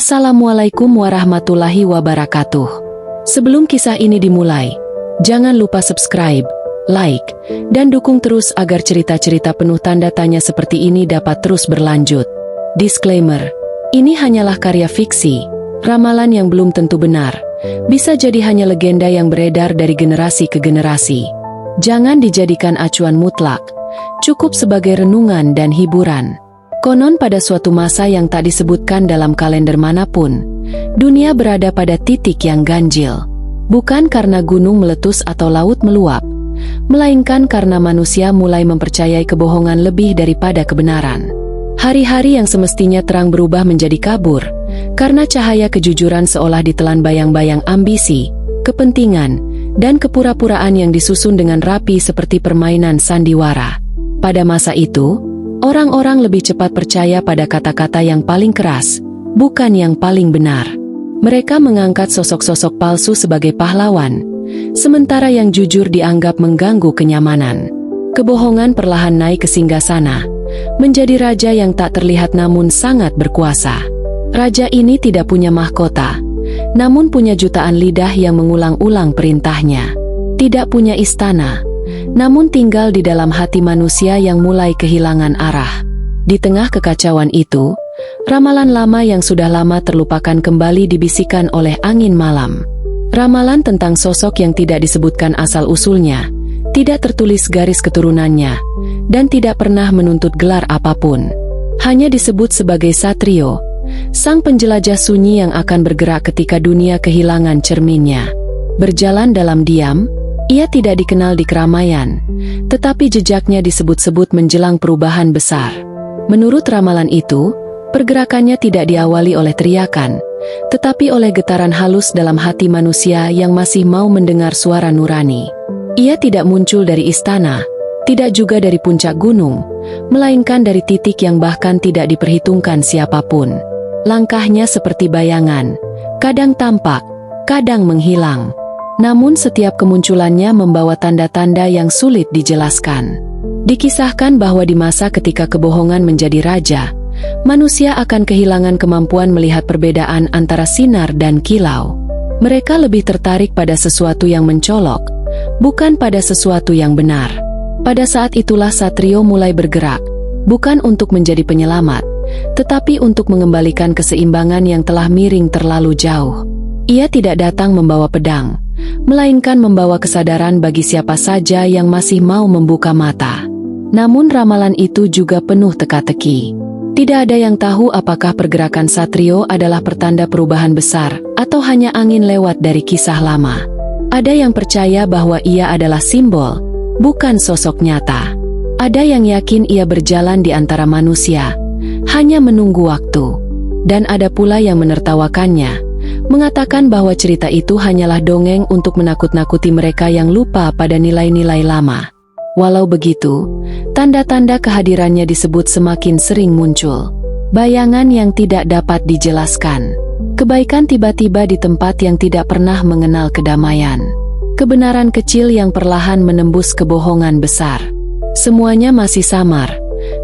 Assalamualaikum warahmatullahi wabarakatuh. Sebelum kisah ini dimulai, jangan lupa subscribe, like, dan dukung terus agar cerita-cerita penuh tanda tanya seperti ini dapat terus berlanjut. Disclaimer, ini hanyalah karya fiksi, ramalan yang belum tentu benar, bisa jadi hanya legenda yang beredar dari generasi ke generasi. Jangan dijadikan acuan mutlak, cukup sebagai renungan dan hiburan. Konon pada suatu masa yang tak disebutkan dalam kalender manapun, dunia berada pada titik yang ganjil. Bukan karena gunung meletus atau laut meluap, melainkan karena manusia mulai mempercayai kebohongan lebih daripada kebenaran. Hari-hari yang semestinya terang berubah menjadi kabur, karena cahaya kejujuran seolah ditelan bayang-bayang ambisi, kepentingan, dan kepura-puraan yang disusun dengan rapi seperti permainan sandiwara. Pada masa itu, orang-orang lebih cepat percaya pada kata-kata yang paling keras, bukan yang paling benar. Mereka mengangkat sosok-sosok palsu sebagai pahlawan, sementara yang jujur dianggap mengganggu kenyamanan. Kebohongan perlahan naik ke singgasana, menjadi raja yang tak terlihat namun sangat berkuasa. Raja ini tidak punya mahkota, namun punya jutaan lidah yang mengulang-ulang perintahnya. Tidak punya istana, namun tinggal di dalam hati manusia yang mulai kehilangan arah. Di tengah kekacauan itu, ramalan lama yang sudah lama terlupakan kembali dibisikkan oleh angin malam. Ramalan tentang sosok yang tidak disebutkan asal-usulnya, tidak tertulis garis keturunannya, dan tidak pernah menuntut gelar apapun. Hanya disebut sebagai Satrio, sang penjelajah sunyi yang akan bergerak ketika dunia kehilangan cerminnya. Berjalan dalam diam, ia tidak dikenal di keramaian, tetapi jejaknya disebut-sebut menjelang perubahan besar. Menurut ramalan itu, pergerakannya tidak diawali oleh teriakan, tetapi oleh getaran halus dalam hati manusia yang masih mau mendengar suara nurani. Ia tidak muncul dari istana, tidak juga dari puncak gunung, melainkan dari titik yang bahkan tidak diperhitungkan siapapun. Langkahnya seperti bayangan, kadang tampak, kadang menghilang. Namun setiap kemunculannya membawa tanda-tanda yang sulit dijelaskan. Dikisahkan bahwa di masa ketika kebohongan menjadi raja, manusia akan kehilangan kemampuan melihat perbedaan antara sinar dan kilau. Mereka lebih tertarik pada sesuatu yang mencolok, bukan pada sesuatu yang benar. Pada saat itulah Satrio mulai bergerak, bukan untuk menjadi penyelamat, tetapi untuk mengembalikan keseimbangan yang telah miring terlalu jauh. Ia tidak datang membawa pedang, melainkan membawa kesadaran bagi siapa saja yang masih mau membuka mata. Namun ramalan itu juga penuh teka-teki. Tidak ada yang tahu apakah pergerakan Satrio adalah pertanda perubahan besar, atau hanya angin lewat dari kisah lama. Ada yang percaya bahwa ia adalah simbol, bukan sosok nyata. Ada yang yakin ia berjalan di antara manusia, hanya menunggu waktu. Dan ada pula yang menertawakannya, mengatakan bahwa cerita itu hanyalah dongeng untuk menakut-nakuti mereka yang lupa pada nilai-nilai lama. Walau begitu, tanda-tanda kehadirannya disebut semakin sering muncul. Bayangan yang tidak dapat dijelaskan. Kebaikan tiba-tiba di tempat yang tidak pernah mengenal kedamaian. Kebenaran kecil yang perlahan menembus kebohongan besar. Semuanya masih samar,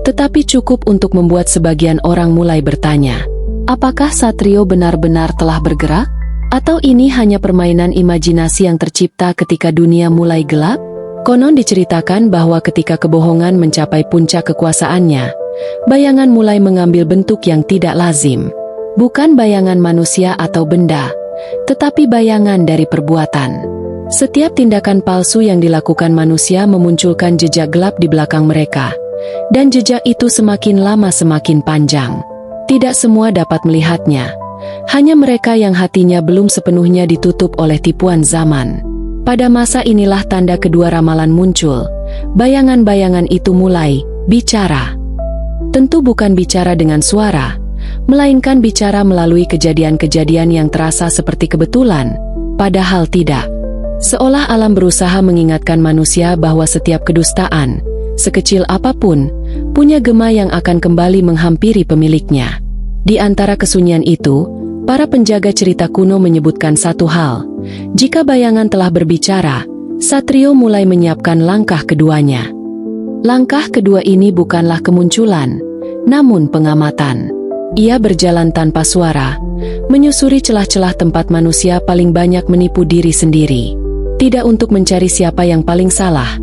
tetapi cukup untuk membuat sebagian orang mulai bertanya, apakah Satrio benar-benar telah bergerak? Atau ini hanya permainan imajinasi yang tercipta ketika dunia mulai gelap? Konon diceritakan bahwa ketika kebohongan mencapai puncak kekuasaannya, bayangan mulai mengambil bentuk yang tidak lazim. Bukan bayangan manusia atau benda, tetapi bayangan dari perbuatan. Setiap tindakan palsu yang dilakukan manusia memunculkan jejak gelap di belakang mereka, dan jejak itu semakin lama semakin panjang. Tidak semua dapat melihatnya, hanya mereka yang hatinya belum sepenuhnya ditutup oleh tipuan zaman. Pada masa inilah tanda kedua ramalan muncul. Bayangan-bayangan itu mulai bicara. Tentu bukan bicara dengan suara, melainkan bicara melalui kejadian-kejadian yang terasa seperti kebetulan, padahal tidak. Seolah alam berusaha mengingatkan manusia bahwa setiap kedustaan, sekecil apapun, punya gema yang akan kembali menghampiri pemiliknya. Di antara kesunyian itu, para penjaga cerita kuno menyebutkan satu hal. Jika bayangan telah berbicara, Satrio mulai menyiapkan langkah keduanya. Langkah kedua ini bukanlah kemunculan, namun pengamatan. Ia berjalan tanpa suara, menyusuri celah-celah tempat manusia paling banyak menipu diri sendiri. Tidak untuk mencari siapa yang paling salah,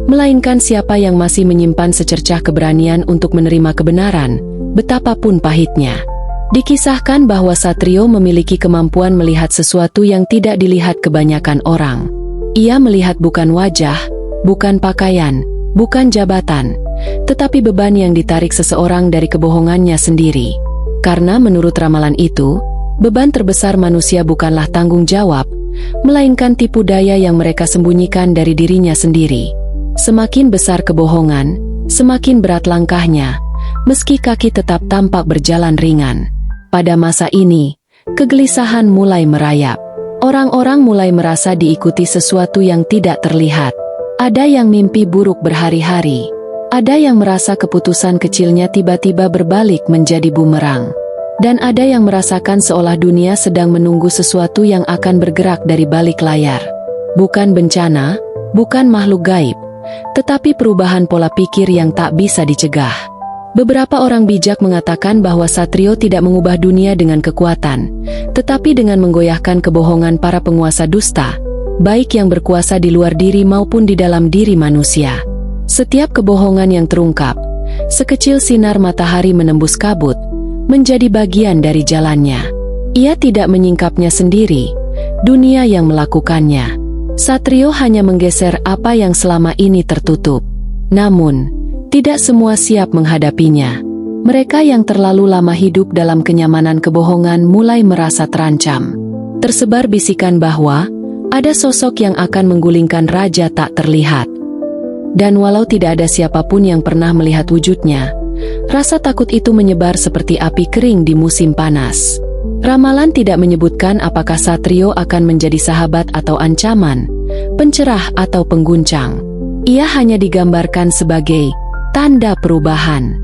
melainkan siapa yang masih menyimpan secercah keberanian untuk menerima kebenaran, betapapun pahitnya. Dikisahkan bahwa Satrio memiliki kemampuan melihat sesuatu yang tidak dilihat kebanyakan orang. Ia melihat bukan wajah, bukan pakaian, bukan jabatan, tetapi beban yang ditarik seseorang dari kebohongannya sendiri. Karena menurut ramalan itu, beban terbesar manusia bukanlah tanggung jawab, melainkan tipu daya yang mereka sembunyikan dari dirinya sendiri. Semakin besar kebohongan, semakin berat langkahnya, meski kaki tetap tampak berjalan ringan. Pada masa ini, kegelisahan mulai merayap. Orang-orang mulai merasa diikuti sesuatu yang tidak terlihat. Ada yang mimpi buruk berhari-hari. Ada yang merasa keputusan kecilnya tiba-tiba berbalik menjadi bumerang. Dan ada yang merasakan seolah dunia sedang menunggu sesuatu yang akan bergerak dari balik layar. Bukan bencana, bukan makhluk gaib, tetapi perubahan pola pikir yang tak bisa dicegah. Beberapa orang bijak mengatakan bahwa Satrio tidak mengubah dunia dengan kekuatan, tetapi dengan menggoyahkan kebohongan para penguasa dusta, baik yang berkuasa di luar diri maupun di dalam diri manusia. Setiap kebohongan yang terungkap, sekecil sinar matahari menembus kabut, menjadi bagian dari jalannya. Ia tidak menyingkapnya sendiri, dunia yang melakukannya. Satrio hanya menggeser apa yang selama ini tertutup. Namun, tidak semua siap menghadapinya. Mereka yang terlalu lama hidup dalam kenyamanan kebohongan mulai merasa terancam. Tersebar bisikan bahwa ada sosok yang akan menggulingkan raja tak terlihat. Dan walau tidak ada siapapun yang pernah melihat wujudnya, rasa takut itu menyebar seperti api kering di musim panas. Ramalan tidak menyebutkan apakah Satrio akan menjadi sahabat atau ancaman, pencerah atau pengguncang. Ia hanya digambarkan sebagai tanda perubahan.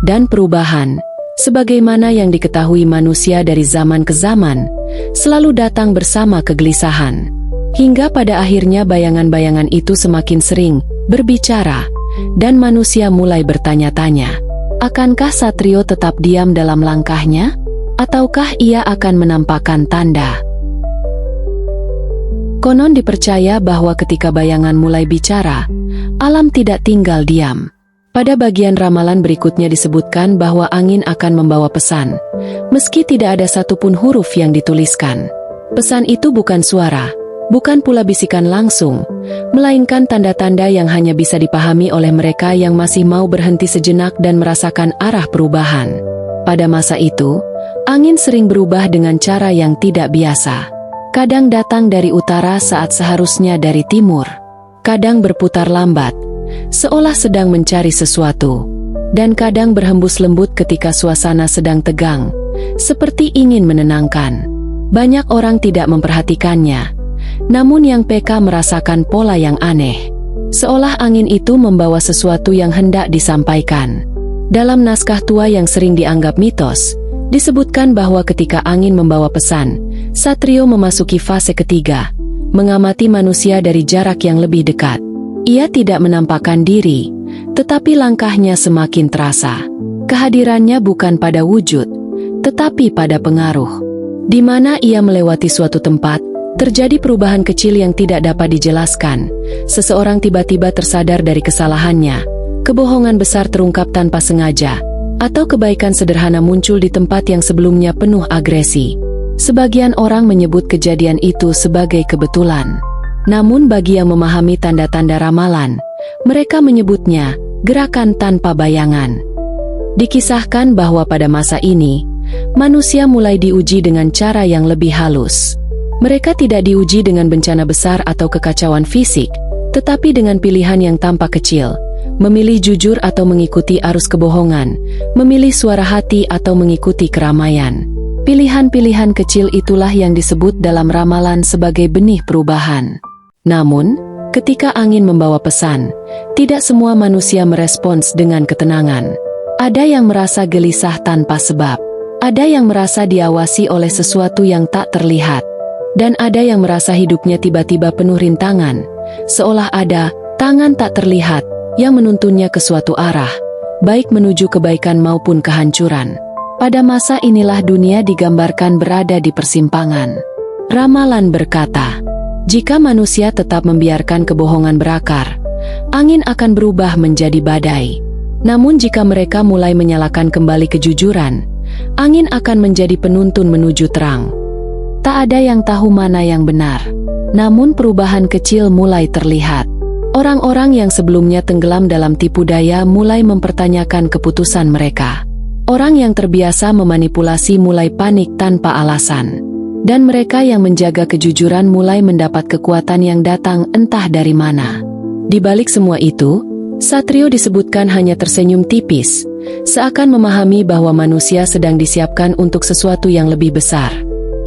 Dan perubahan, sebagaimana yang diketahui manusia dari zaman ke zaman, selalu datang bersama kegelisahan. Hingga pada akhirnya bayangan-bayangan itu semakin sering berbicara, dan manusia mulai bertanya-tanya, akankah Satrio tetap diam dalam langkahnya? Ataukah ia akan menampakkan tanda? Konon dipercaya bahwa ketika bayangan mulai bicara, alam tidak tinggal diam. Pada bagian ramalan berikutnya disebutkan bahwa angin akan membawa pesan, meski tidak ada satupun huruf yang dituliskan. Pesan itu bukan suara, bukan pula bisikan langsung, melainkan tanda-tanda yang hanya bisa dipahami oleh mereka yang masih mau berhenti sejenak dan merasakan arah perubahan. Pada masa itu, angin sering berubah dengan cara yang tidak biasa. Kadang datang dari utara saat seharusnya dari timur. Kadang berputar lambat, seolah sedang mencari sesuatu. Dan kadang berhembus lembut ketika suasana sedang tegang, seperti ingin menenangkan. Banyak orang tidak memperhatikannya. Namun yang peka merasakan pola yang aneh. Seolah angin itu membawa sesuatu yang hendak disampaikan. Dalam naskah tua yang sering dianggap mitos, disebutkan bahwa ketika angin membawa pesan, Satrio memasuki fase ketiga, mengamati manusia dari jarak yang lebih dekat. Ia tidak menampakkan diri, tetapi langkahnya semakin terasa. Kehadirannya bukan pada wujud, tetapi pada pengaruh. Di mana ia melewati suatu tempat, terjadi perubahan kecil yang tidak dapat dijelaskan. Seseorang tiba-tiba tersadar dari kesalahannya, kebohongan besar terungkap tanpa sengaja, atau kebaikan sederhana muncul di tempat yang sebelumnya penuh agresi. Sebagian orang menyebut kejadian itu sebagai kebetulan. Namun bagi yang memahami tanda-tanda ramalan, mereka menyebutnya gerakan tanpa bayangan. Dikisahkan bahwa pada masa ini, manusia mulai diuji dengan cara yang lebih halus. Mereka tidak diuji dengan bencana besar atau kekacauan fisik, tetapi dengan pilihan yang tampak kecil, memilih jujur atau mengikuti arus kebohongan, memilih suara hati atau mengikuti keramaian. Pilihan-pilihan kecil itulah yang disebut dalam ramalan sebagai benih perubahan. Namun, ketika angin membawa pesan, tidak semua manusia merespons dengan ketenangan. Ada yang merasa gelisah tanpa sebab. Ada yang merasa diawasi oleh sesuatu yang tak terlihat. Dan ada yang merasa hidupnya tiba-tiba penuh rintangan, seolah ada tangan tak terlihat yang menuntunnya ke suatu arah, baik menuju kebaikan maupun kehancuran. Pada masa inilah dunia digambarkan berada di persimpangan. Ramalan berkata, jika manusia tetap membiarkan kebohongan berakar, angin akan berubah menjadi badai. Namun jika mereka mulai menyalakan kembali kejujuran, angin akan menjadi penuntun menuju terang. Tak ada yang tahu mana yang benar. Namun perubahan kecil mulai terlihat. Orang-orang yang sebelumnya tenggelam dalam tipu daya mulai mempertanyakan keputusan mereka. Orang yang terbiasa memanipulasi mulai panik tanpa alasan. Dan mereka yang menjaga kejujuran mulai mendapat kekuatan yang datang entah dari mana. Di balik semua itu, Satrio disebutkan hanya tersenyum tipis, seakan memahami bahwa manusia sedang disiapkan untuk sesuatu yang lebih besar.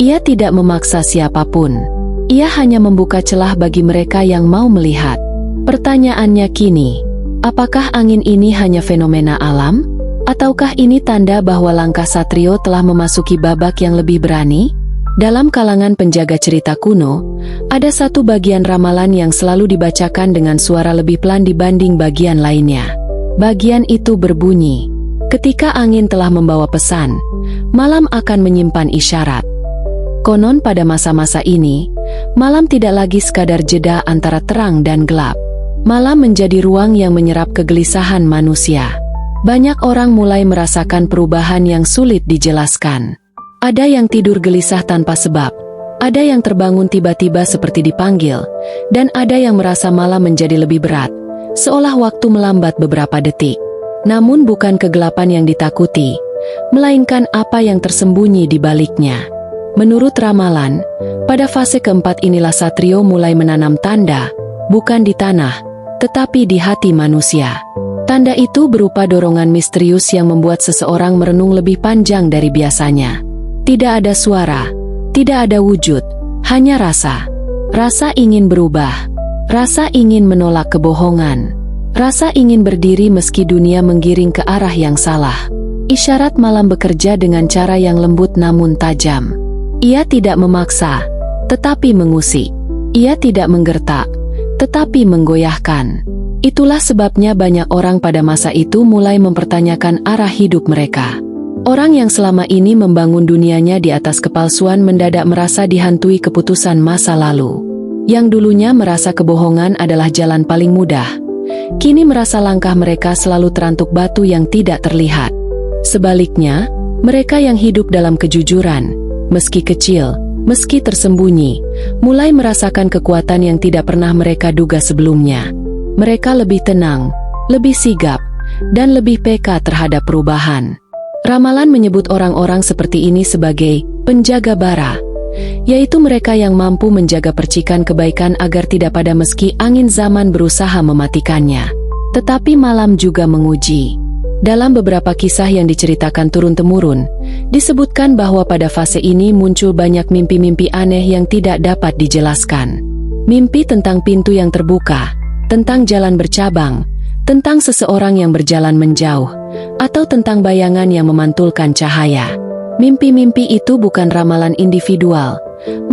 Ia tidak memaksa siapapun. Ia hanya membuka celah bagi mereka yang mau melihat. Pertanyaannya kini, apakah angin ini hanya fenomena alam? Ataukah ini tanda bahwa langkah Satrio telah memasuki babak yang lebih berani? Dalam kalangan penjaga cerita kuno, ada satu bagian ramalan yang selalu dibacakan dengan suara lebih pelan dibanding bagian lainnya. Bagian itu berbunyi, ketika angin telah membawa pesan, malam akan menyimpan isyarat. Konon pada masa-masa ini, malam tidak lagi sekadar jeda antara terang dan gelap. Malam menjadi ruang yang menyerap kegelisahan manusia. Banyak orang mulai merasakan perubahan yang sulit dijelaskan. Ada yang tidur gelisah tanpa sebab, ada yang terbangun tiba-tiba seperti dipanggil, dan ada yang merasa malam menjadi lebih berat, seolah waktu melambat beberapa detik. Namun bukan kegelapan yang ditakuti, melainkan apa yang tersembunyi di baliknya. Menurut ramalan, pada fase keempat inilah Satrio mulai menanam tanda, bukan di tanah, tetapi di hati manusia. Tanda itu berupa dorongan misterius yang membuat seseorang merenung lebih panjang dari biasanya. Tidak ada suara, tidak ada wujud, hanya rasa. Rasa ingin berubah, rasa ingin menolak kebohongan, rasa ingin berdiri meski dunia menggiring ke arah yang salah. Isyarat malam bekerja dengan cara yang lembut namun tajam. Ia tidak memaksa, tetapi mengusik. Ia tidak menggertak, tetapi menggoyahkan. Itulah sebabnya banyak orang pada masa itu mulai mempertanyakan arah hidup mereka. Orang yang selama ini membangun dunianya di atas kepalsuan mendadak merasa dihantui keputusan masa lalu. Yang dulunya merasa kebohongan adalah jalan paling mudah, kini merasa langkah mereka selalu terantuk batu yang tidak terlihat. Sebaliknya, mereka yang hidup dalam kejujuran, meski kecil, meski tersembunyi, mulai merasakan kekuatan yang tidak pernah mereka duga sebelumnya. Mereka lebih tenang, lebih sigap, dan lebih peka terhadap perubahan. Ramalan menyebut orang-orang seperti ini sebagai penjaga bara, yaitu mereka yang mampu menjaga percikan kebaikan agar tidak padam meski angin zaman berusaha mematikannya. Tetapi malam juga menguji. Dalam beberapa kisah yang diceritakan turun-temurun, disebutkan bahwa pada fase ini muncul banyak mimpi-mimpi aneh yang tidak dapat dijelaskan. Mimpi tentang pintu yang terbuka, tentang jalan bercabang, tentang seseorang yang berjalan menjauh, atau tentang bayangan yang memantulkan cahaya. Mimpi-mimpi itu bukan ramalan individual,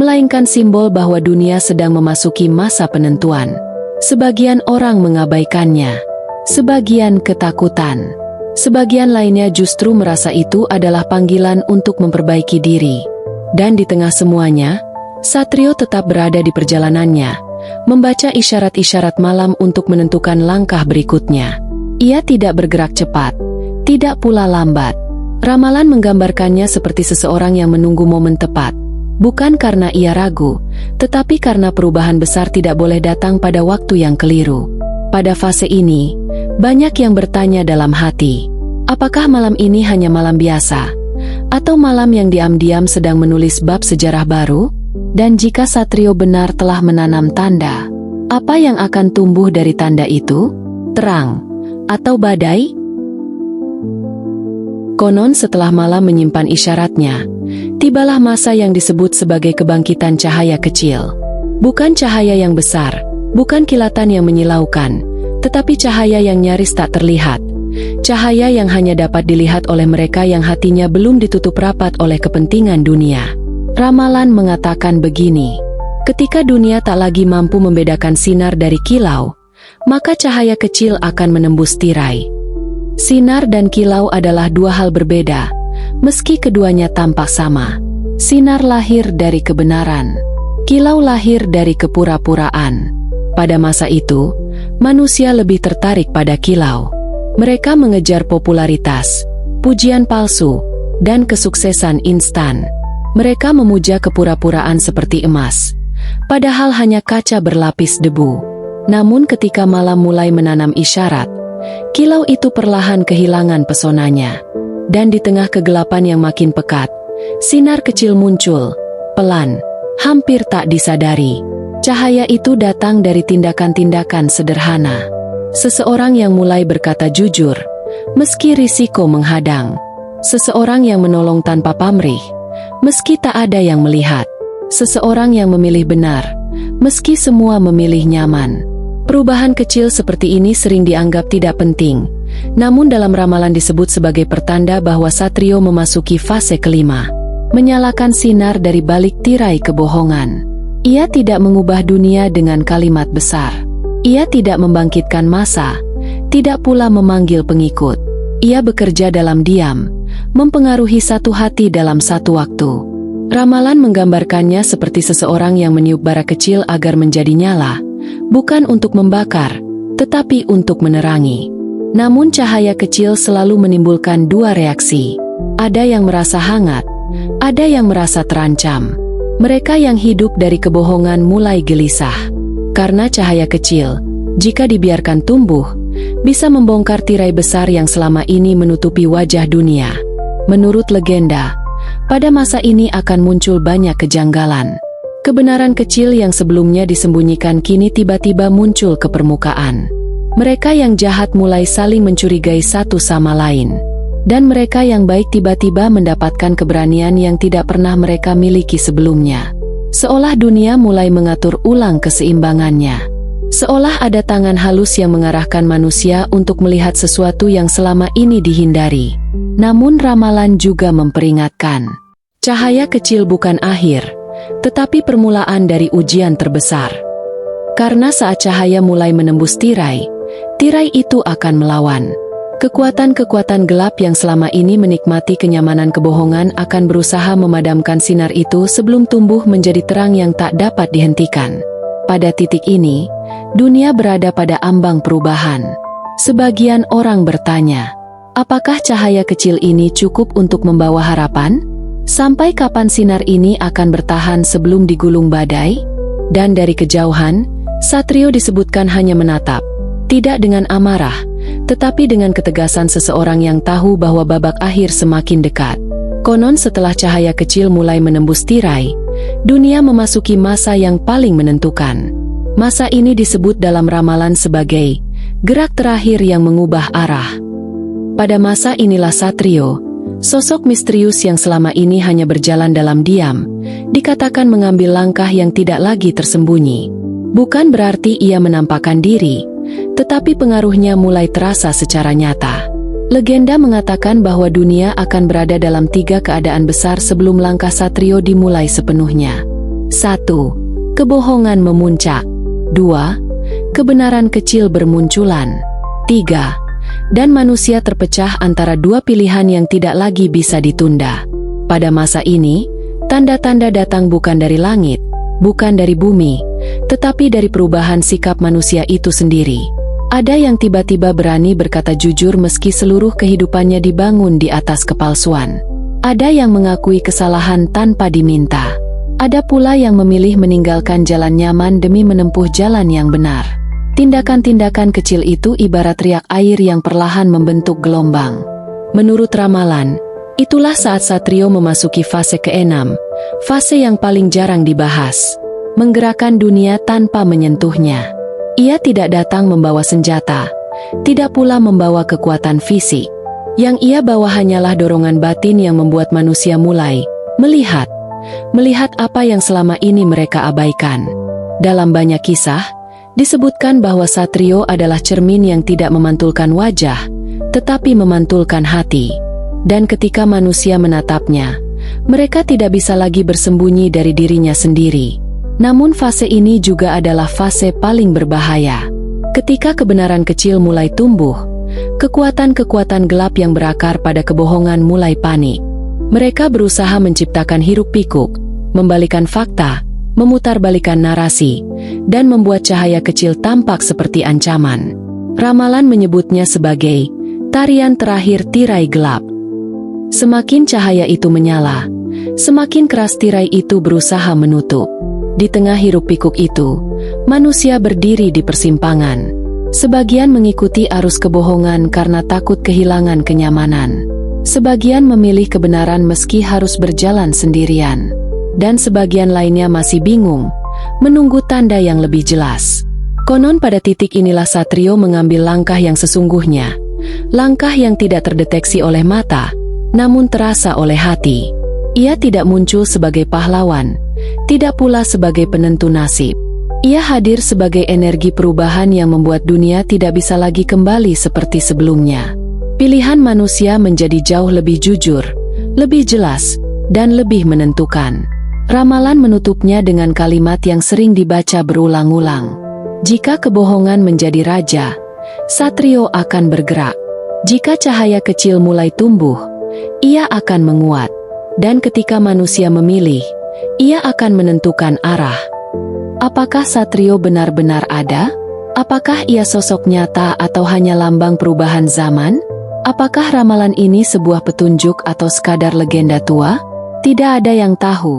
melainkan simbol bahwa dunia sedang memasuki masa penentuan. Sebagian orang mengabaikannya, sebagian ketakutan, sebagian lainnya justru merasa itu adalah panggilan untuk memperbaiki diri. Dan di tengah semuanya, Satrio tetap berada di perjalanannya, membaca isyarat-isyarat malam untuk menentukan langkah berikutnya. Ia tidak bergerak cepat, tidak pula lambat. Ramalan menggambarkannya seperti seseorang yang menunggu momen tepat, bukan karena ia ragu, tetapi karena perubahan besar tidak boleh datang pada waktu yang keliru. Pada fase ini, banyak yang bertanya dalam hati, apakah malam ini hanya malam biasa, atau malam yang diam-diam sedang menulis bab sejarah baru? Dan jika Satrio benar telah menanam tanda, apa yang akan tumbuh dari tanda itu? Terang atau badai? Konon setelah malam menyimpan isyaratnya, tibalah masa yang disebut sebagai kebangkitan cahaya kecil. Bukan cahaya yang besar, bukan kilatan yang menyilaukan, tetapi cahaya yang nyaris tak terlihat. Cahaya yang hanya dapat dilihat oleh mereka yang hatinya belum ditutup rapat oleh kepentingan dunia. Ramalan mengatakan begini, ketika dunia tak lagi mampu membedakan sinar dari kilau, maka cahaya kecil akan menembus tirai. Sinar dan kilau adalah dua hal berbeda, Meski keduanya tampak sama, sinar lahir dari kebenaran, kilau lahir dari kepura-puraan. Pada masa itu, manusia lebih tertarik pada kilau. Mereka mengejar popularitas, pujian palsu, dan kesuksesan instan. Mereka memuja kepura-puraan seperti emas, padahal hanya kaca berlapis debu. Namun ketika malam mulai menanam isyarat, kilau itu perlahan kehilangan pesonanya. Dan di tengah kegelapan yang makin pekat, sinar kecil muncul, pelan, hampir tak disadari. Cahaya itu datang dari tindakan-tindakan sederhana. Seseorang yang mulai berkata jujur, meski risiko menghadang. Seseorang yang menolong tanpa pamrih, meski tak ada yang melihat. Seseorang yang memilih benar, meski semua memilih nyaman. Perubahan kecil seperti ini sering dianggap tidak penting, namun dalam ramalan disebut sebagai pertanda bahwa Satrio memasuki fase kelima, menyalakan sinar dari balik tirai kebohongan. Ia tidak mengubah dunia dengan kalimat besar. Ia tidak membangkitkan massa, tidak pula memanggil pengikut. Ia bekerja dalam diam, mempengaruhi satu hati dalam satu waktu. Ramalan menggambarkannya seperti seseorang yang meniup bara kecil agar menjadi nyala, bukan untuk membakar, tetapi untuk menerangi. Namun cahaya kecil selalu menimbulkan dua reaksi. Ada yang merasa hangat, ada yang merasa terancam. Mereka yang hidup dari kebohongan mulai gelisah. Karena cahaya kecil, jika dibiarkan tumbuh, bisa membongkar tirai besar yang selama ini menutupi wajah dunia. Menurut legenda, pada masa ini akan muncul banyak kejanggalan. Kebenaran kecil yang sebelumnya disembunyikan kini tiba-tiba muncul ke permukaan. Mereka yang jahat mulai saling mencurigai satu sama lain. Dan mereka yang baik tiba-tiba mendapatkan keberanian yang tidak pernah mereka miliki sebelumnya. Seolah dunia mulai mengatur ulang keseimbangannya. Seolah ada tangan halus yang mengarahkan manusia untuk melihat sesuatu yang selama ini dihindari. Namun ramalan juga memperingatkan. Cahaya kecil bukan akhir, tetapi permulaan dari ujian terbesar. Karena saat cahaya mulai menembus tirai, tirai itu akan melawan. Kekuatan-kekuatan gelap yang selama ini menikmati kenyamanan kebohongan akan berusaha memadamkan sinar itu sebelum tumbuh menjadi terang yang tak dapat dihentikan. Pada titik ini, dunia berada pada ambang perubahan. Sebagian orang bertanya, apakah cahaya kecil ini cukup untuk membawa harapan? Sampai kapan sinar ini akan bertahan sebelum digulung badai? Dan dari kejauhan, Satrio disebutkan hanya menatap, tidak dengan amarah, tetapi dengan ketegasan seseorang yang tahu bahwa babak akhir semakin dekat. Konon setelah cahaya kecil mulai menembus tirai, dunia memasuki masa yang paling menentukan. Masa ini disebut dalam ramalan sebagai gerak terakhir yang mengubah arah. Pada masa inilah Satrio, sosok misterius yang selama ini hanya berjalan dalam diam, dikatakan mengambil langkah yang tidak lagi tersembunyi. Bukan berarti ia menampakkan diri, tetapi pengaruhnya mulai terasa secara nyata. Legenda mengatakan bahwa dunia akan berada dalam 3 keadaan besar sebelum langkah Satrio dimulai sepenuhnya. 1. Kebohongan memuncak. 2. Kebenaran kecil bermunculan. 3. Dan manusia terpecah antara dua pilihan yang tidak lagi bisa ditunda. Pada masa ini, tanda-tanda datang bukan dari langit, bukan dari bumi, tetapi dari perubahan sikap manusia itu sendiri. Ada yang tiba-tiba berani berkata jujur meski seluruh kehidupannya dibangun di atas kepalsuan. Ada yang mengakui kesalahan tanpa diminta. Ada pula yang memilih meninggalkan jalan nyaman demi menempuh jalan yang benar. Tindakan-tindakan kecil itu ibarat riak air yang perlahan membentuk gelombang. Menurut ramalan, itulah saat Satrio memasuki fase ke-6, fase yang paling jarang dibahas. Menggerakkan dunia tanpa menyentuhnya. Ia tidak datang membawa senjata, tidak pula membawa kekuatan fisik. Yang ia bawa hanyalah dorongan batin yang membuat manusia mulai melihat apa yang selama ini mereka abaikan. Dalam banyak kisah, disebutkan bahwa Satrio adalah cermin yang tidak memantulkan wajah, tetapi memantulkan hati. Dan ketika manusia menatapnya, mereka tidak bisa lagi bersembunyi dari dirinya sendiri. Namun fase ini juga adalah fase paling berbahaya. Ketika kebenaran kecil mulai tumbuh, kekuatan-kekuatan gelap yang berakar pada kebohongan mulai panik. Mereka berusaha menciptakan hiruk-pikuk, membalikan fakta, memutarbalikkan narasi, dan membuat cahaya kecil tampak seperti ancaman. Ramalan menyebutnya sebagai tarian terakhir tirai gelap. Semakin cahaya itu menyala, semakin keras tirai itu berusaha menutup. Di tengah hiruk-pikuk itu, manusia berdiri di persimpangan. Sebagian mengikuti arus kebohongan karena takut kehilangan kenyamanan. Sebagian memilih kebenaran meski harus berjalan sendirian. Dan sebagian lainnya masih bingung, menunggu tanda yang lebih jelas. Konon pada titik inilah Satrio mengambil langkah yang sesungguhnya. Langkah yang tidak terdeteksi oleh mata, namun terasa oleh hati. Ia tidak muncul sebagai pahlawan, tidak pula sebagai penentu nasib. Ia hadir sebagai energi perubahan yang membuat dunia tidak bisa lagi kembali seperti sebelumnya. Pilihan manusia menjadi jauh lebih jujur, lebih jelas, dan lebih menentukan. Ramalan menutupnya dengan kalimat yang sering dibaca berulang-ulang. Jika kebohongan menjadi raja, Satrio akan bergerak. Jika cahaya kecil mulai tumbuh, ia akan menguat. Dan ketika manusia memilih, ia akan menentukan arah. Apakah Satrio benar-benar ada? Apakah ia sosok nyata atau hanya lambang perubahan zaman? Apakah ramalan ini sebuah petunjuk atau sekadar legenda tua? Tidak ada yang tahu.